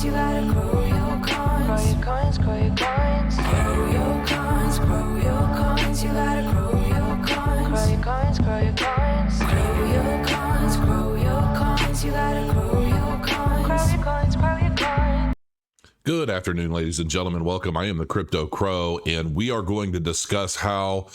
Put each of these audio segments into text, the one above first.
you gotta grow your coins. Grow your coins, grow your coins. Grow your coins, grow your coins, you gotta grow your coins. Grow your coins, grow your coins. Grow your coins, you gotta grow your coins. Grow your coins, grow your coins. Good afternoon, ladies and gentlemen. Welcome. I am the Crypto Crow, and we are going to discuss how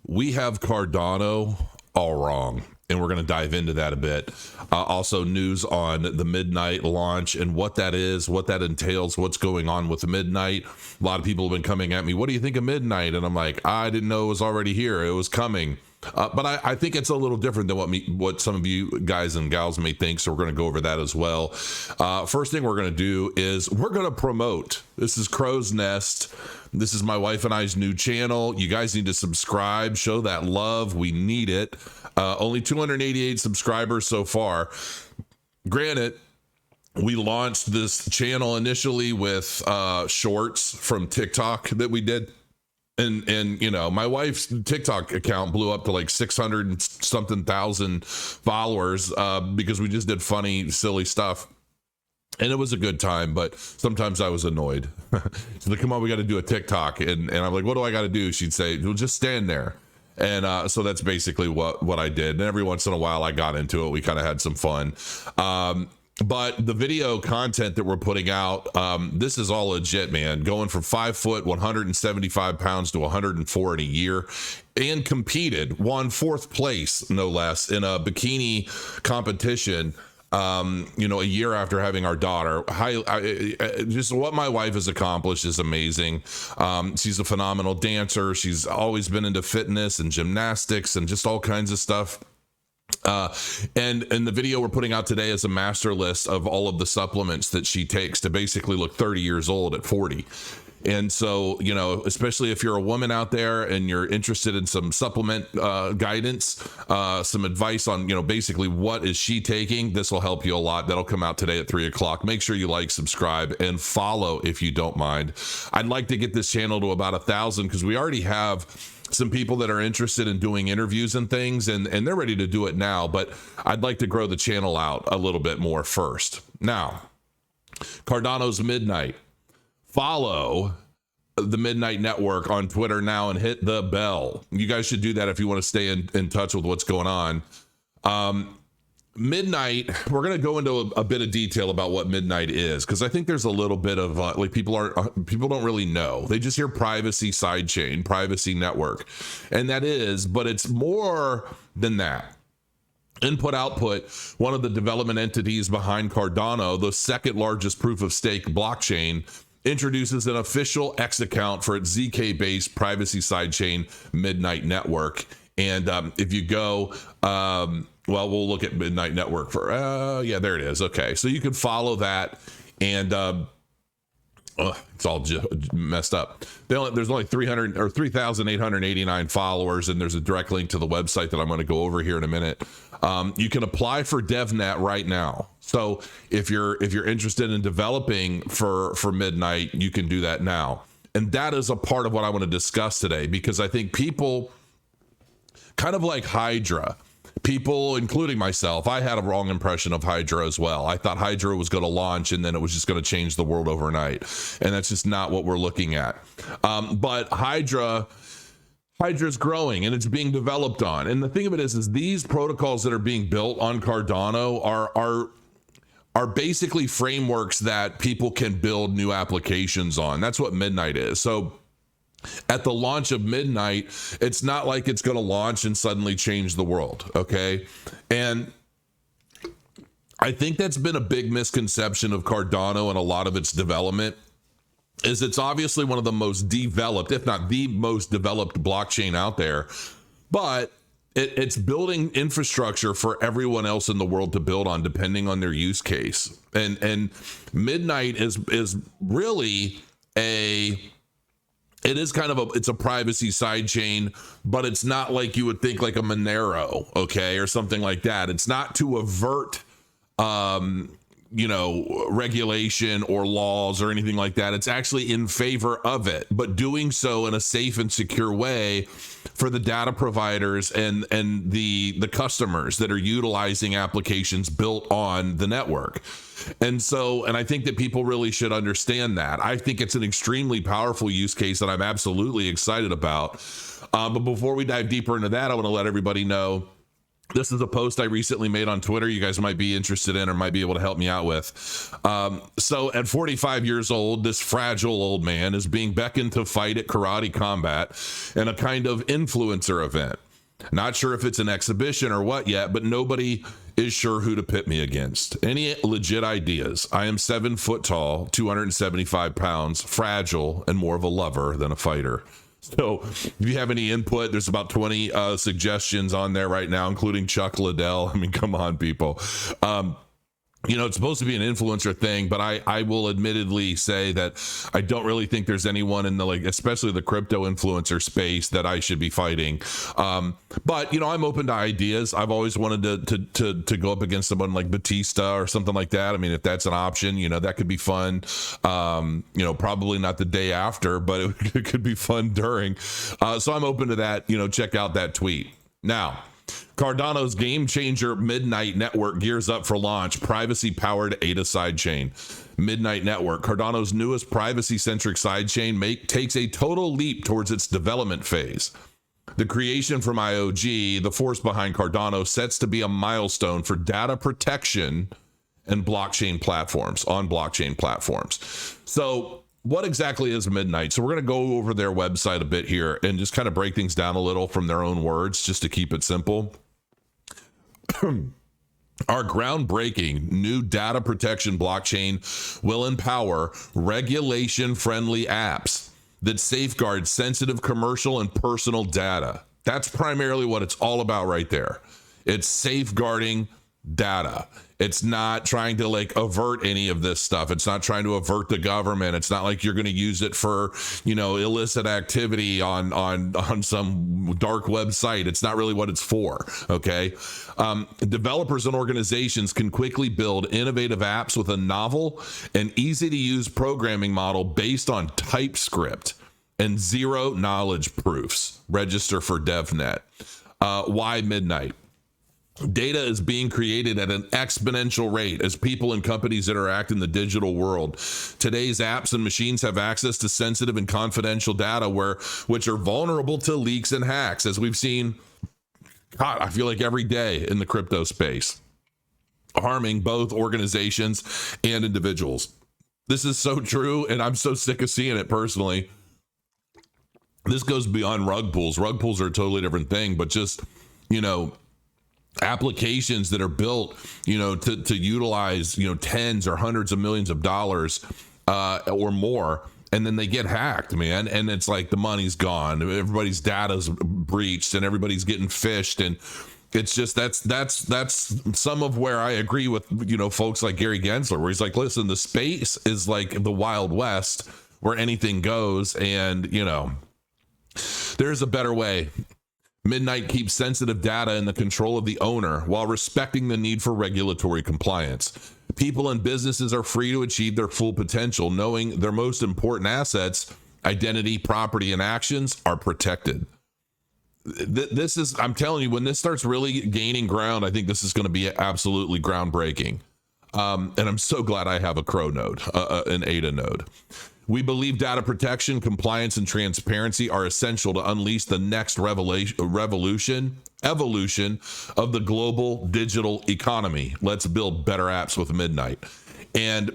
we have Cardano all wrong. And we're going to dive into that a bit. Also, news on the Midnight launch and what that is, what that entails, what's going on with the Midnight. A lot of people have been coming at me. What do you think of Midnight? And I'm like, I didn't know it was already here. It was coming. But I think it's a little different than what some of you guys and gals may think. So we're going to go over that as well. First thing we're going to do is we're going to promote. This is Crow's Nest. This is my wife and I's new channel. You guys need to subscribe, show that love. We need it. Only 288 subscribers so far. Granted, we launched this channel initially with shorts from TikTok that we did. And you know, my wife's TikTok account blew up to like 600 and something thousand followers because we just did funny, silly stuff. And it was a good time, but sometimes I was annoyed. She's like, come on, we got to do a TikTok. And I'm like, what do I got to do? She'd say, well, just stand there. And so that's basically what I did. And every once in a while I got into it. We kind of had some fun. But the video content that we're putting out, this is all legit, man. Going from 5 foot, 175 pounds to 104 in a year, and won fourth place, no less, in a bikini competition. You know, a year after having our daughter. Just what my wife has accomplished is amazing. She's a phenomenal dancer. She's always been into fitness and gymnastics and just all kinds of stuff. And the video we're putting out today is a master list of all of the supplements that she takes to basically look 30 years old at 40. And so, you know, especially if you're a woman out there and you're interested in some supplement guidance, some advice on, you know, basically what is she taking, this will help you a lot. That'll come out today at 3:00. Make sure you like, subscribe, and follow if you don't mind. I'd like to get this channel to about 1,000 because we already have some people that are interested in doing interviews and things, and they're ready to do it now, but I'd like to grow the channel out a little bit more first. Now, Cardano's Midnight. Follow the Midnight Network on Twitter now and hit the bell. You guys should do that if you want to stay in touch with what's going on. Midnight, we're going to go into a bit of detail about what Midnight is, because I think there's a little bit of like people don't really know. They just hear privacy sidechain, privacy network, and that is, but it's more than that. Input Output, one of the development entities behind Cardano, the second largest proof of stake blockchain, introduces an official X account for its ZK-based privacy sidechain Midnight Network. And if you go, well, we'll look at Midnight Network for, yeah, there it is. Okay, so you can follow that, and it's all messed up. There's only 300 or 3,889 followers, and there's a direct link to the website that I'm going to go over here in a minute. You can apply for DevNet right now. So if you're interested in developing for Midnight, you can do that now. And that is a part of what I want to discuss today, because I think people, kind of like Hydra, people, including myself, I had a wrong impression of Hydra as well. I thought Hydra was going to launch and then it was just going to change the world overnight. And that's just not what we're looking at. But Hydra's growing and it's being developed on. And the thing of it is these protocols that are being built on Cardano are basically frameworks that people can build new applications on. That's what Midnight is. So at the launch of Midnight, it's not like it's going to launch and suddenly change the world, okay? And I think that's been a big misconception of Cardano and a lot of its development, is it's obviously one of the most developed, if not the most developed blockchain out there, but it's building infrastructure for everyone else in the world to build on, depending on their use case. And Midnight is really it is kind of it's a privacy sidechain, but it's not like you would think like a Monero, okay, or something like that. It's not to avert you know, regulation or laws or anything like that. It's actually in favor of it, but doing so in a safe and secure way for the data providers and the customers that are utilizing applications built on the network. And I think that people really should understand that. I think it's an extremely powerful use case that I'm absolutely excited about. But before we dive deeper into that, I want to let everybody know this is a post I recently made on Twitter you guys might be interested in or might be able to help me out with. So at 45 years old, this fragile old man is being beckoned to fight at Karate Combat in a kind of influencer event. Not sure if it's an exhibition or what yet, but nobody is sure who to pit me against. Any legit ideas? I am 7 foot tall, 275 pounds, fragile, and more of a lover than a fighter. So if you have any input, there's about 20 suggestions on there right now, including Chuck Liddell. I mean, come on, people. It's supposed to be an influencer thing, but I will admittedly say that I don't really think there's anyone in the, especially the crypto influencer space, that I should be fighting. But I'm open to ideas. I've always wanted to go up against someone like Batista or something like that. I mean, if that's an option, that could be fun. Probably not the day after, but it could be fun during. So I'm open to that. Check out that tweet. Now, Cardano's game changer Midnight Network gears up for launch. Privacy-powered ADA sidechain. Midnight Network, Cardano's newest privacy-centric sidechain, takes a total leap towards its development phase. The creation from IOG, the force behind Cardano, sets to be a milestone for data protection and blockchain platforms, on blockchain platforms. So what exactly is Midnight? So we're going to go over their website a bit here and just kind of break things down a little from their own words, just to keep it simple. Our groundbreaking new data protection blockchain will empower regulation-friendly apps that safeguard sensitive commercial and personal data. That's primarily what it's all about right there. It's safeguarding data. It's not trying to avert any of this stuff. It's not trying to avert the government. It's not like you're going to use it for, illicit activity on some dark website. It's not really what it's for. Okay. Developers and organizations can quickly build innovative apps with a novel and easy to use programming model based on TypeScript and zero knowledge proofs. Register for DevNet. Why Midnight? Data is being created at an exponential rate as people and companies interact in the digital world. Today's apps and machines have access to sensitive and confidential data which are vulnerable to leaks and hacks, as we've seen, I feel like every day in the crypto space, harming both organizations and individuals. This is so true, and I'm so sick of seeing it personally. This goes beyond rug pulls. Rug pulls are a totally different thing, but just, applications that are built, to utilize, tens or hundreds of millions of dollars or more, and then they get hacked, man. And it's like the money's gone, everybody's data's breached, and everybody's getting phished. And it's just that's some of where I agree with folks like Gary Gensler, where he's like, listen, the space is like the Wild West where anything goes, and there's a better way. Midnight keeps sensitive data in the control of the owner while respecting the need for regulatory compliance. People and businesses are free to achieve their full potential, knowing their most important assets, identity, property, and actions, are protected. This is, I'm telling you, when this starts really gaining ground, I think this is going to be absolutely groundbreaking. And I'm so glad I have a Crow node, an ADA node. We believe data protection, compliance, and transparency are essential to unleash the next evolution of the global digital economy. Let's build better apps with Midnight. And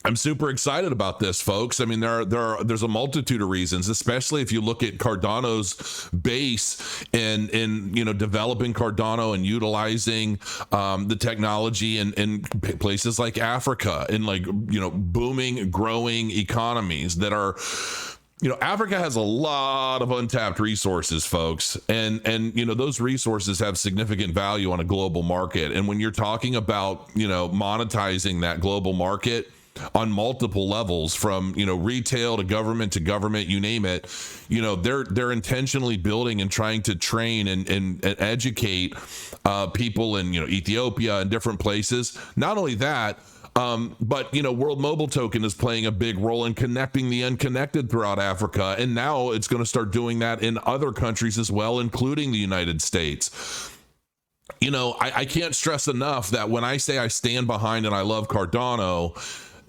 I'm super excited about this, folks. I mean, there's a multitude of reasons, especially if you look at Cardano's base in developing Cardano and utilizing the technology in places like Africa, in booming, growing economies that are. Africa has a lot of untapped resources, folks, and those resources have significant value on a global market. And when you're talking about monetizing that global market on multiple levels, from retail to government, you name it, they're intentionally building and trying to train and educate people in Ethiopia and different places. Not only that, But World Mobile Token is playing a big role in connecting the unconnected throughout Africa, and now it's going to start doing that in other countries as well, including the United States. I can't stress enough that when I say I stand behind and I love Cardano,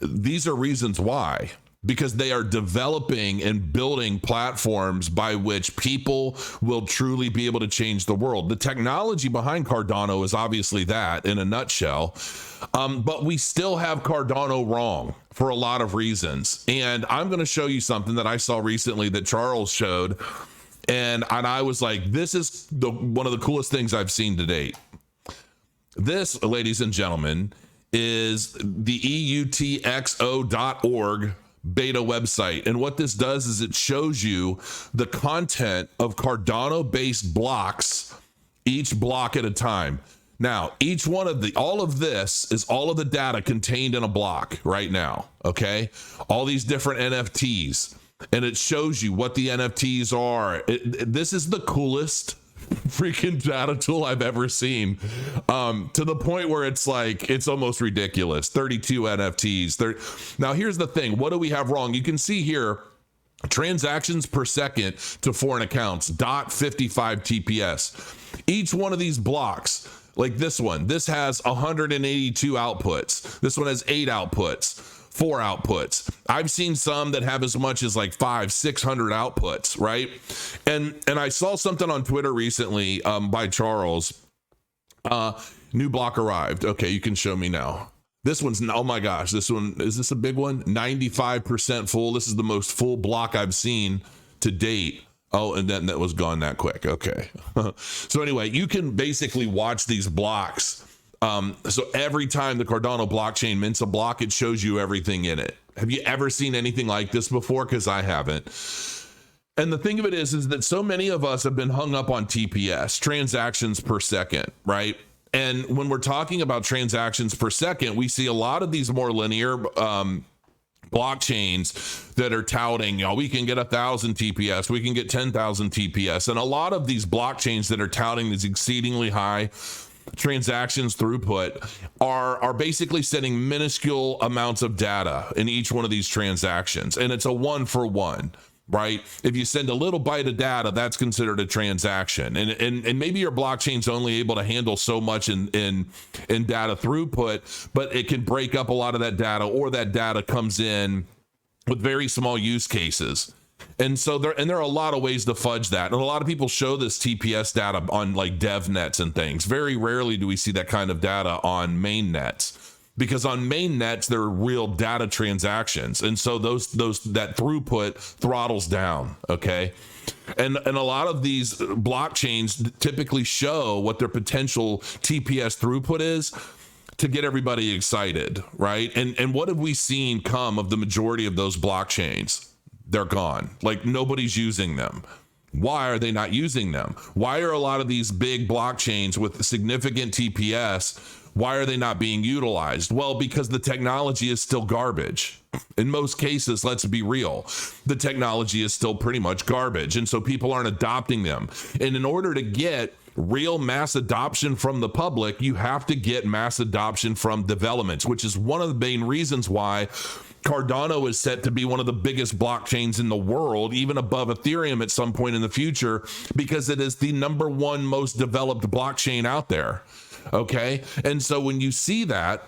these are reasons why. Because they are developing and building platforms by which people will truly be able to change the world. The technology behind Cardano is obviously that in a nutshell, but we still have Cardano wrong for a lot of reasons. And I'm going to show you something that I saw recently that Charles showed, and I was like, this is one of the coolest things I've seen to date. This, ladies and gentlemen, is the EUTXO.org beta website. And what this does is it shows you the content of Cardano based blocks, each block at a time. Now, all of this is all of the data contained in a block right now. Okay. All these different NFTs, and it shows you what the NFTs are. This is the coolest freaking data tool I've ever seen, to the point where it's almost ridiculous. 32 NFTs. Now here's the thing. What do we have wrong? You can see here transactions per second to foreign accounts, 0.55 TPS. Each one of these blocks, like this one, this has 182 outputs. This one has 8 outputs. 4 outputs. I've seen some that have as much as 500-600 outputs, right? And I saw something on Twitter recently by Charles. New block arrived. Okay, you can show me now. This one's, oh my gosh, this one, is this a big one? 95% full. This is the most full block I've seen to date. Oh, and then that was gone that quick. Okay. So anyway, you can basically watch these blocks. So every time the Cardano blockchain mints a block, it shows you everything in it. Have you ever seen anything like this before? Because I haven't. And the thing of it is that so many of us have been hung up on TPS, transactions per second, right? And when we're talking about transactions per second, we see a lot of these more linear blockchains that are touting, we can get 1,000 TPS, we can get 10,000 TPS. And a lot of these blockchains that are touting these exceedingly high transactions throughput are basically sending minuscule amounts of data in each one of these transactions, and it's a 1-for-1, right? If you send a little byte of data, that's considered a transaction, and maybe your blockchain's only able to handle so much in data throughput, but it can break up a lot of that data, or that data comes in with very small use cases. And so there are a lot of ways to fudge that. And a lot of people show this TPS data on dev nets and things. Very rarely do we see that kind of data on main nets, because on main nets, there are real data transactions. And so that throughput throttles down. Okay. And a lot of these blockchains typically show what their potential TPS throughput is to get everybody excited. Right. And what have we seen come of the majority of those blockchains? They're gone. Nobody's using them. Why are they not using them? Why are a lot of these big blockchains with significant TPS, why are they not being utilized? Well, because the technology is still garbage. In most cases, let's be real, the technology is still pretty much garbage. And so people aren't adopting them. And in order to get real mass adoption from the public, you have to get mass adoption from developments, which is one of the main reasons why Cardano is set to be one of the biggest blockchains in the world, even above Ethereum at some point in the future, because it is the #1 most developed blockchain out there. Okay. And so when you see that,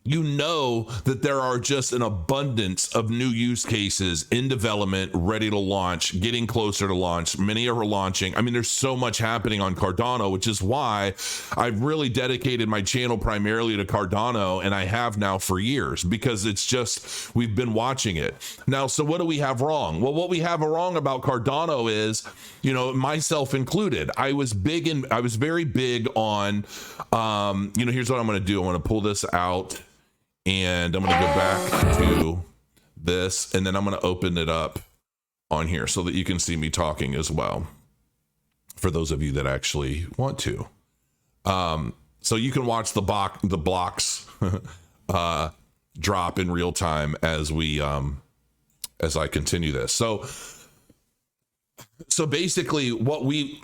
you know that there are just an abundance of new use cases in development, ready to launch, getting closer to launch. Many are launching. I mean, there's so much happening on Cardano, which is why I've really dedicated my channel primarily to Cardano, and I have now for years, because it's just, we've been watching it. Now, so what do we have wrong? Well, what we have wrong about Cardano is, myself included, I was very big on, here's what I'm going to do. I'm going to pull this out. And I'm going to go back to this, and then I'm going to open it up on here so that you can see me talking as well, for those of you that actually want to. So you can watch the blocks drop in real time as I continue this. So basically what we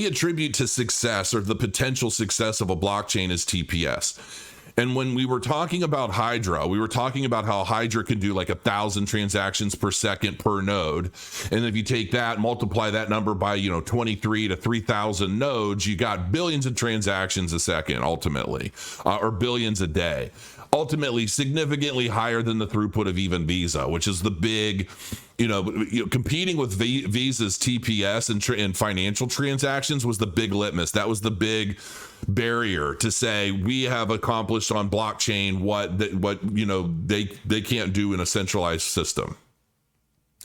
attribute to success, or the potential success of a blockchain, is TPS. And when we were talking about Hydra, we were talking about how Hydra can do like 1,000 transactions per second per node. And if you take that, multiply that number by, 23 to 3,000 nodes, you got billions of transactions a second, ultimately, or billions a day. Ultimately, significantly higher than the throughput of even Visa, which is the big, competing with Visa's TPS and financial transactions was the big litmus. That was the big barrier to say we have accomplished on blockchain what they can't do in a centralized system.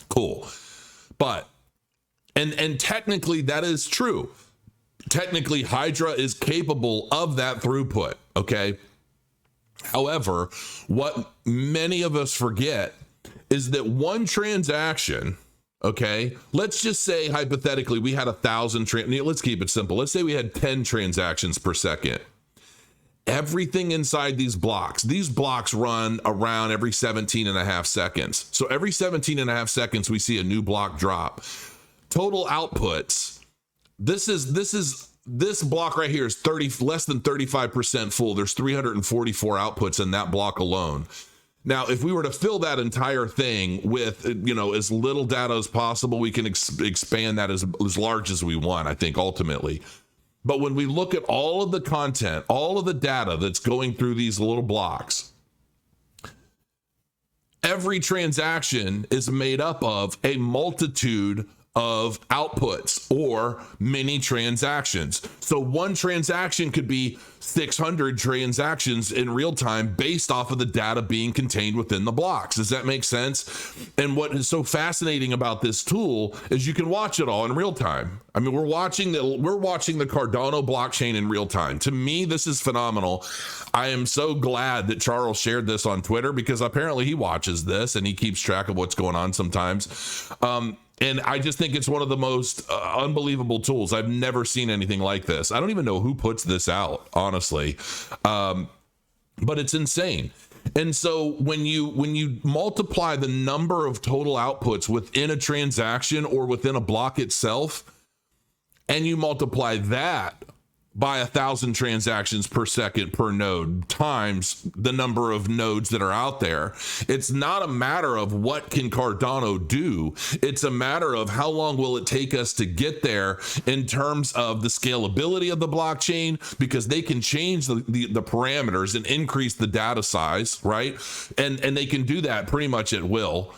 Cool. But and technically that is true. Technically, Hydra is capable of that throughput. Okay. However, what many of us forget is that one transaction, okay, let's just say hypothetically we had 1,000, let's keep it simple. Let's say we had 10 transactions per second. Everything inside these blocks run around every 17 and a half seconds. So every 17 and a half seconds, we see a new block drop. Total outputs. This block right here is less than 35% full. There's 344 outputs in that block alone. Now, if we were to fill that entire thing with, as little data as possible, we can expand that as large as we want, I think, ultimately. But when we look at all of the content, all of the data that's going through these little blocks, every transaction is made up of a multitude of outputs or many transactions. So one transaction could be 600 transactions in real time based off of the data being contained within the blocks. Does that make sense? And what is so fascinating about this tool is you can watch it all in real time. I mean, we're watching the Cardano blockchain in real time. To me, this is phenomenal. I am so glad that Charles shared this on Twitter because apparently he watches this and he keeps track of what's going on sometimes. And I just think it's one of the most unbelievable tools. I've never seen anything like this. I don't even know who puts this out, honestly. But it's insane. And so when you multiply the number of total outputs within a transaction or within a block itself, and you multiply that by 1,000 transactions per second per node times the number of nodes that are out there. It's not a matter of what can Cardano do. It's a matter of how long will it take us to get there in terms of the scalability of the blockchain, because they can change the parameters and increase the data size, right? And they can do that pretty much at will.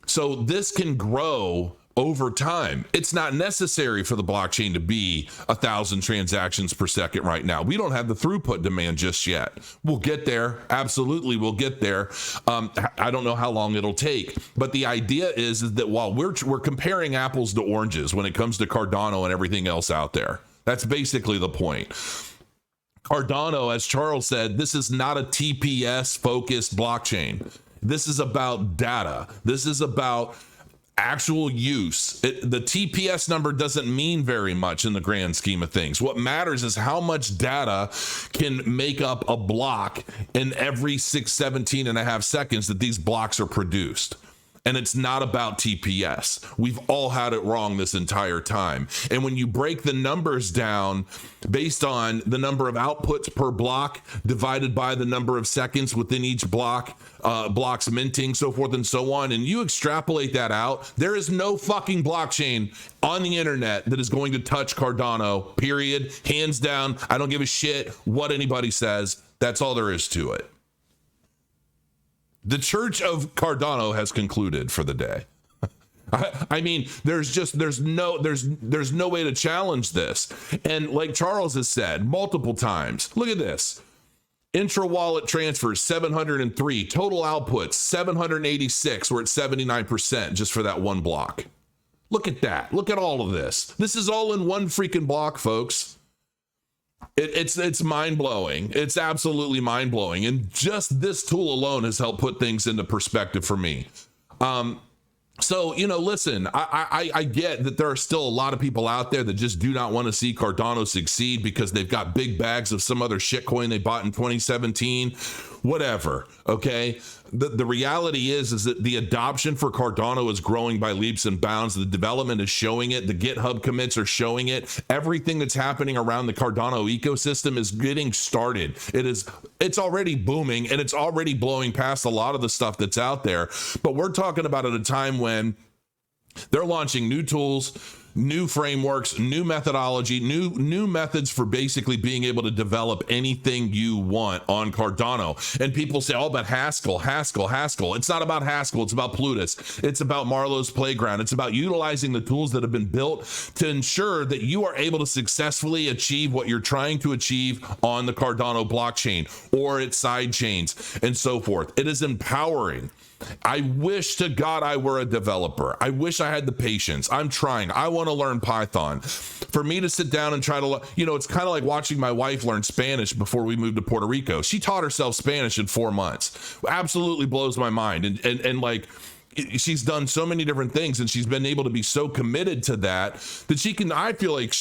So this can grow over time. It's not necessary for the blockchain to be 1,000 transactions per second right now. We don't have the throughput demand just yet. We'll get there. Absolutely, we'll get there. I don't know how long it'll take, but the idea is that while we're comparing apples to oranges when it comes to Cardano and everything else out there, that's basically the point. Cardano, as Charles said, this is not a TPS focused blockchain. This is about data. This is about actual use. The TPS number doesn't mean very much in the grand scheme of things. What matters is how much data can make up a block in every 17 and a half seconds that these blocks are produced. And it's not about TPS. We've all had it wrong this entire time. And when you break the numbers down based on the number of outputs per block divided by the number of seconds within each block, blocks minting, so forth and so on, and you extrapolate that out, there is no fucking blockchain on the internet that is going to touch Cardano, period. Hands down. I don't give a shit what anybody says. That's all there is to it. The Church of Cardano has concluded for the day. I mean, there's no way to challenge this. And like Charles has said multiple times, look at this. Intra-wallet transfers, 703. Total outputs, 786. We're at 79% just for that one block. Look at that. Look at all of this. This is all in one freaking block, folks. It's mind-blowing. It's absolutely mind-blowing. And just this tool alone has helped put things into perspective for me. So, listen, I get that there are still a lot of people out there that just do not want to see Cardano succeed because they've got big bags of some other shitcoin they bought in 2017. whatever. Okay. The reality is that the adoption for Cardano is growing by leaps and bounds. The development is showing it. The GitHub commits are showing it. Everything that's happening around the Cardano ecosystem is getting started. It's already booming, and it's already blowing past a lot of the stuff that's out there. But we're talking about at a time when they're launching new tools, new frameworks, new methodology, new methods for basically being able to develop anything you want on Cardano. And people say, oh, but Haskell. It's not about Haskell. It's about Plutus. It's about Marlowe's Playground. It's about utilizing the tools that have been built to ensure that you are able to successfully achieve what you're trying to achieve on the Cardano blockchain or its side chains and so forth. It is empowering. I wish to God I were a developer. I wish I had the patience. I'm trying. I want to learn Python. For me to sit down and try to, it's kind of like watching my wife learn Spanish before we moved to Puerto Rico. She taught herself Spanish in 4 months. Absolutely blows my mind. And like, she's done so many different things, and she's been able to be so committed to that she can, I feel like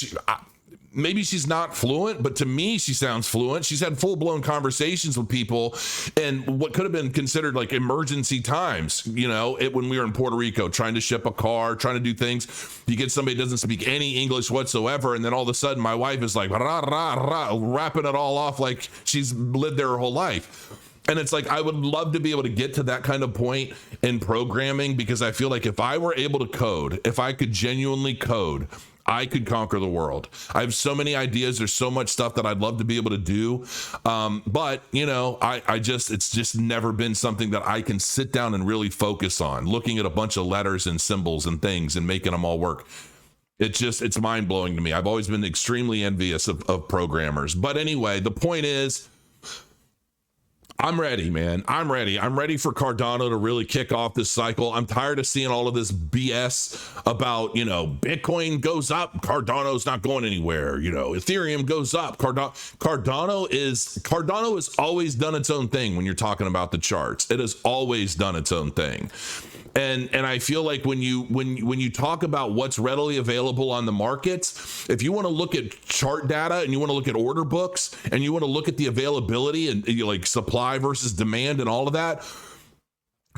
maybe she's not fluent, but to me, she sounds fluent. She's had full-blown conversations with people and what could have been considered like emergency times, when we were in Puerto Rico, trying to ship a car, trying to do things. You get somebody who doesn't speak any English whatsoever, and then all of a sudden my wife is like, rah, rah, rah, wrapping it all off like she's lived there her whole life. And it's like, I would love to be able to get to that kind of point in programming, because I feel like if I were able to code, if I could genuinely code, I could conquer the world. I have so many ideas. There's so much stuff that I'd love to be able to do. But it's just never been something that I can sit down and really focus on, looking at a bunch of letters and symbols and things and making them all work. It's mind blowing to me. I've always been extremely envious of programmers. But anyway, the point is, I'm ready, man. I'm ready. I'm ready for Cardano to really kick off this cycle. I'm tired of seeing all of this BS about, Bitcoin goes up, Cardano's not going anywhere. Ethereum goes up. Cardano has always done its own thing when you're talking about the charts. It has always done its own thing. And I feel like when you talk about what's readily available on the markets, if you want to look at chart data and you want to look at order books and you want to look at the availability and like supply versus demand and all of that,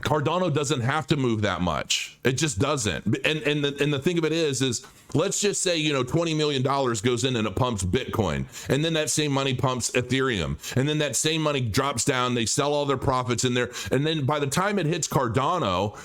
Cardano doesn't have to move that much. It just doesn't. And the thing of it is let's just say, $20 million goes in and it pumps Bitcoin. And then that same money pumps Ethereum. And then that same money drops down. They sell all their profits in there. And then by the time it hits Cardano,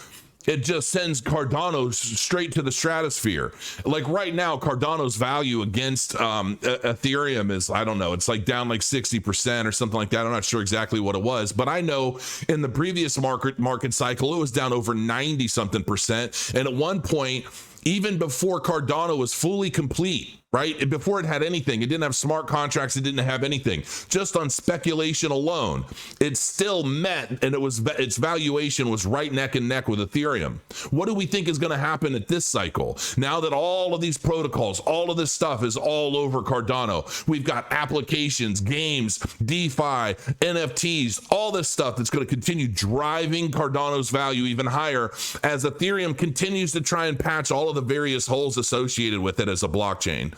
it just sends Cardano straight to the stratosphere. Like right now, Cardano's value against Ethereum is, I don't know, it's like down like 60% or something like that. I'm not sure exactly what it was, but I know in the previous market cycle, it was down over 90 something percent. And at one point, even before Cardano was fully complete, right? Before it had anything, it didn't have smart contracts, it didn't have anything. Just on speculation alone, it still met, and its valuation was right neck and neck with Ethereum. What do we think is going to happen at this cycle? Now that all of these protocols, all of this stuff is all over Cardano, we've got applications, games, DeFi, NFTs, all this stuff that's going to continue driving Cardano's value even higher as Ethereum continues to try and patch all of the various holes associated with it as a blockchain.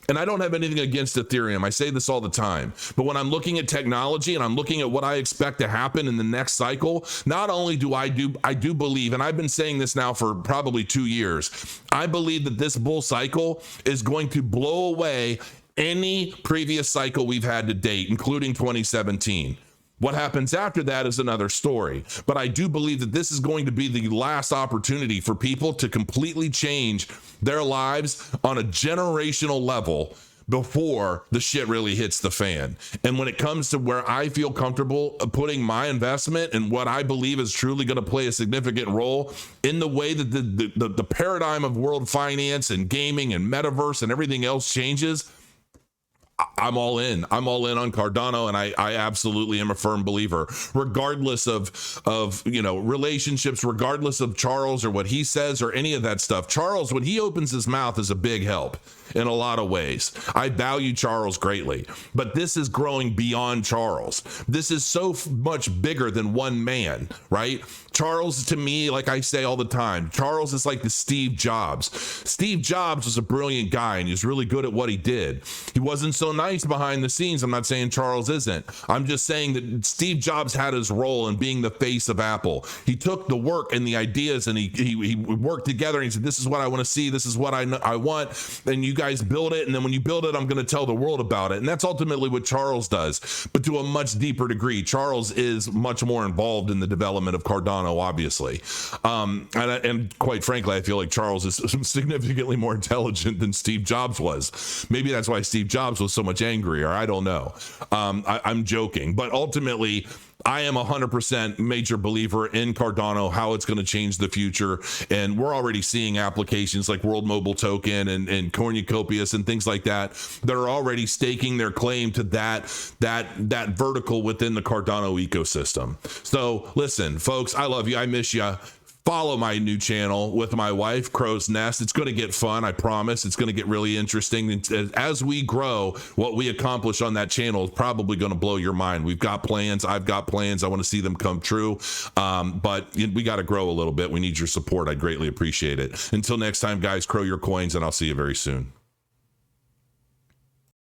And I don't have anything against Ethereum. I say this all the time. But when I'm looking at technology and I'm looking at what I expect to happen in the next cycle, not only do I do believe, and I've been saying this now for probably 2 years, I believe that this bull cycle is going to blow away any previous cycle we've had to date, including 2017. What happens after that is another story. But I do believe that this is going to be the last opportunity for people to completely change their lives on a generational level before the shit really hits the fan. And when it comes to where I feel comfortable putting my investment and what I believe is truly going to play a significant role in the way that the paradigm of world finance and gaming and metaverse and everything else changes, I'm all in. I'm all in on Cardano, and I absolutely am a firm believer, regardless of relationships, regardless of Charles or what he says or any of that stuff. Charles, when he opens his mouth, is a big help in a lot of ways. I value Charles greatly, but this is growing beyond Charles. This is so much bigger than one man, right? Charles, to me, like I say all the time, Charles is like the Steve Jobs. Steve Jobs was a brilliant guy, and he was really good at what he did. He wasn't so so nice behind the scenes. I'm not saying Charles isn't. I'm just saying that Steve Jobs had his role in being the face of Apple. He took the work and the ideas and he worked together and he said, this is what I want to see. This is what I want. And you guys build it. And then when you build it, I'm going to tell the world about it. And that's ultimately what Charles does, but to a much deeper degree. Charles is much more involved in the development of Cardano, obviously. And quite frankly, I feel like Charles is significantly more intelligent than Steve Jobs was. Maybe that's why Steve Jobs was so much angrier. I don't know. I'm joking, but ultimately, I am 100% major believer in Cardano, how it's going to change the future. And we're already seeing applications like World Mobile Token and Cornucopias and things like that are already staking their claim to that vertical within the Cardano ecosystem. So listen, folks, I love you. I miss you. Follow my new channel with my wife, Crow's Nest. It's going to get fun. I promise. It's going to get really interesting. And as we grow, what we accomplish on that channel is probably going to blow your mind. We've got plans. I've got plans. I want to see them come true. But we got to grow a little bit. We need your support. I'd greatly appreciate it. Until next time, guys, crow your coins, and I'll see you very soon.